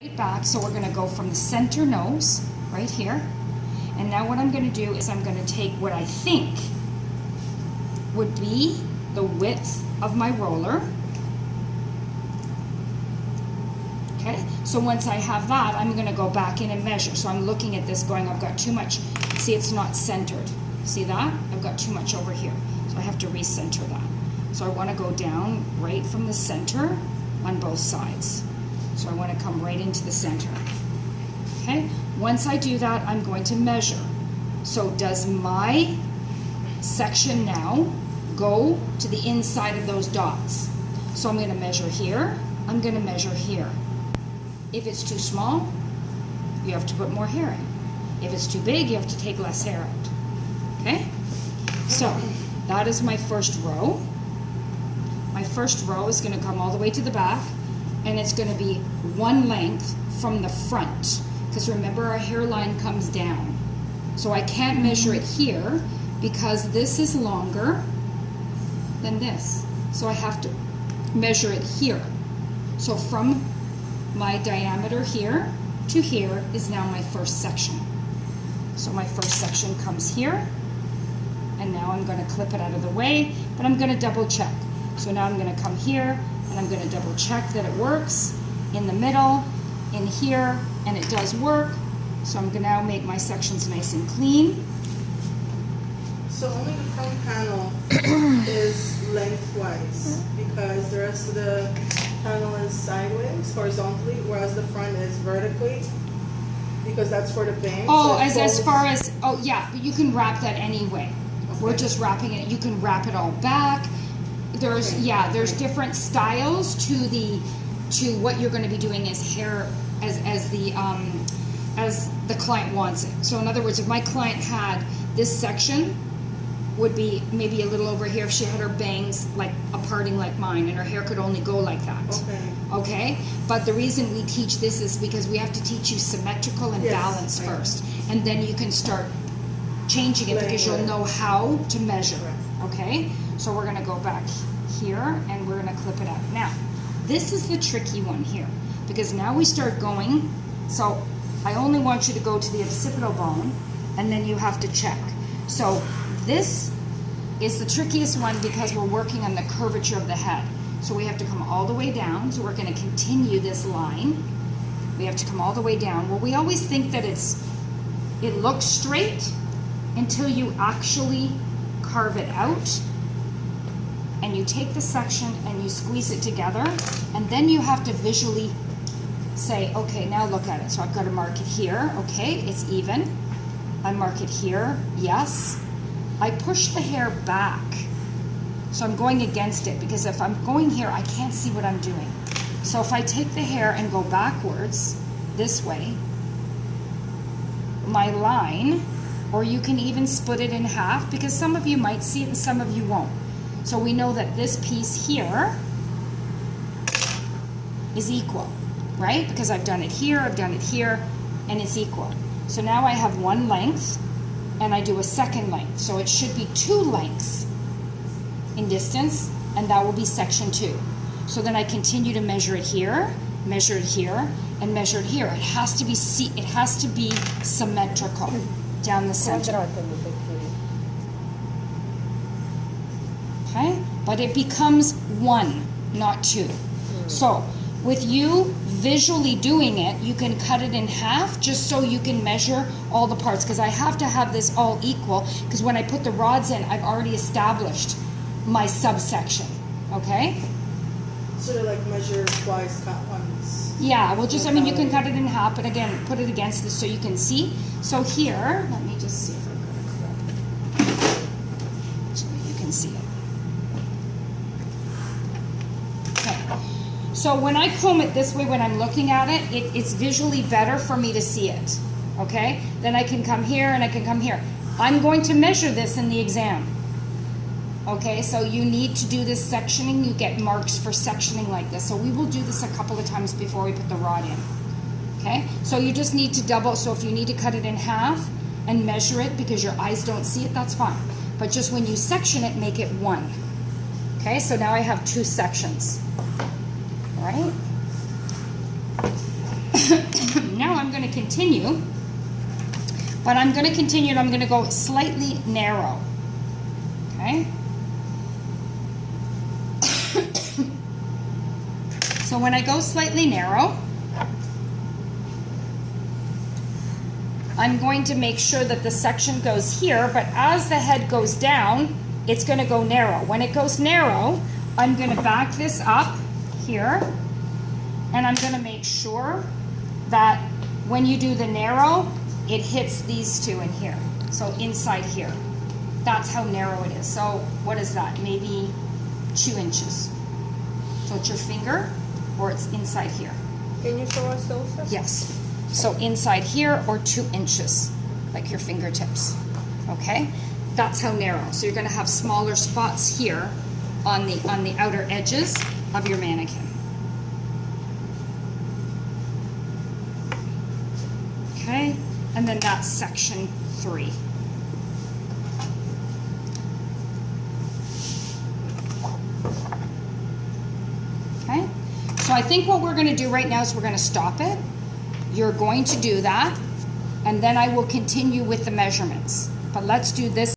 back, so we're going to go from the center nose right here, and now what I'm going to do is I'm going to take what I think would be the width of my roller. Okay, so once I have that, I'm going to go back in and measure. So I'm looking at this going, I've got too much. See, it's not centered. See that? I've got too much over here, so I have to recenter that. So I want to go down right from the center on both sides. So I want to come right into the center. Okay, once I do that, I'm going to measure. So does my section now go to the inside of those dots? So I'm going to measure here, I'm going to measure here. If it's too small, you have to put more hair in. If it's too big, you have to take less hair out. Okay, so that is my first row. My first row is going to come all the way to the back, and it's going to be one length from the front, because remember our hairline comes down. So I can't measure it here because this is longer than this. So I have to measure it here. So from my diameter here to here is now my first section. So my first section comes here, and now I'm going to clip it out of the way, but I'm going to double check. So now I'm going to come here, and I'm going to double check that it works in the middle, in here, and it does work. So I'm going to now make my sections nice and clean. So only the front panel is lengthwise, because the rest of the panel is sideways, horizontally, whereas the front is vertically, because that's for the bang. Oh, so as far as, oh yeah, but you can wrap that anyway. Okay. We're just wrapping it. You can wrap it all back. There's, okay. Yeah, there's different styles to what you're going to be doing as hair, as the client wants it. So in other words, if my client had this section, would be maybe a little over here if she had her bangs like a parting like mine and her hair could only go like that. Okay? But the reason we teach this is because we have to teach you symmetrical and balance first. And then you can start changing it because you'll know how to measure it. Okay? So we're going to go back here and we're going to clip it out. Now, this is the tricky one here because now we start going. So I only want you to go to the occipital bone and then you have to check. So this is the trickiest one because we're working on the curvature of the head. So we have to come all the way down. So we're going to continue this line. We have to come all the way down. Well, we always think that it looks straight until you actually carve it out. And you take the section and you squeeze it together. And then you have to visually say, okay, now look at it. So I've got to mark it here. Okay, it's even. I mark it here. Yes. I push the hair back. So I'm going against it because if I'm going here, I can't see what I'm doing. So if I take the hair and go backwards this way, my line, or you can even split it in half because some of you might see it and some of you won't. So we know that this piece here is equal, right? Because I've done it here, and it's equal. So now I have one length and I do a second length. So it should be 2 lengths in distance, and that will be section 2. So then I continue to measure it here, and measure it here. It has to be symmetrical down the center. Okay? But it becomes 1, not 2. So with you visually doing it, you can cut it in half just so you can measure all the parts, because I have to have this all equal because when I put the rods in, I've already established my subsection. Okay? So they're like measure twice, cut once. Yeah, well just, I mean, you can cut it in half, but again, put it against this so you can see. So here, let me just see if I've got a clip so you can see it. So when I comb it this way, when I'm looking at it, it's visually better for me to see it, okay? Then I can come here and I can come here. I'm going to measure this in the exam, okay? So you need to do this sectioning. You get marks for sectioning like this. So we will do this a couple of times before we put the rod in, okay? So you just need to double. So if you need to cut it in half and measure it because your eyes don't see it, that's fine. But just when you section it, make it 1, okay? So now I have 2 sections. Right? I'm going to continue. But I'm going to continue and I'm going to go slightly narrow. Okay? So when I go slightly narrow, I'm going to make sure that the section goes here, but as the head goes down, it's going to go narrow. When it goes narrow, I'm going to back this up here, and I'm going to make sure that when you do the narrow, it hits these two in here. So inside here. That's how narrow it is. So what is that? Maybe 2 inches. So it's your finger, or it's inside here. Can you show us those? Yes. So inside here or 2 inches, like your fingertips. Okay? That's how narrow. So you're going to have smaller spots here on the outer edges of your mannequin. Okay? And then that's section 3. Okay? So I think what we're going to do right now is we're going to stop it. You're going to do that, and then I will continue with the measurements. But let's do this.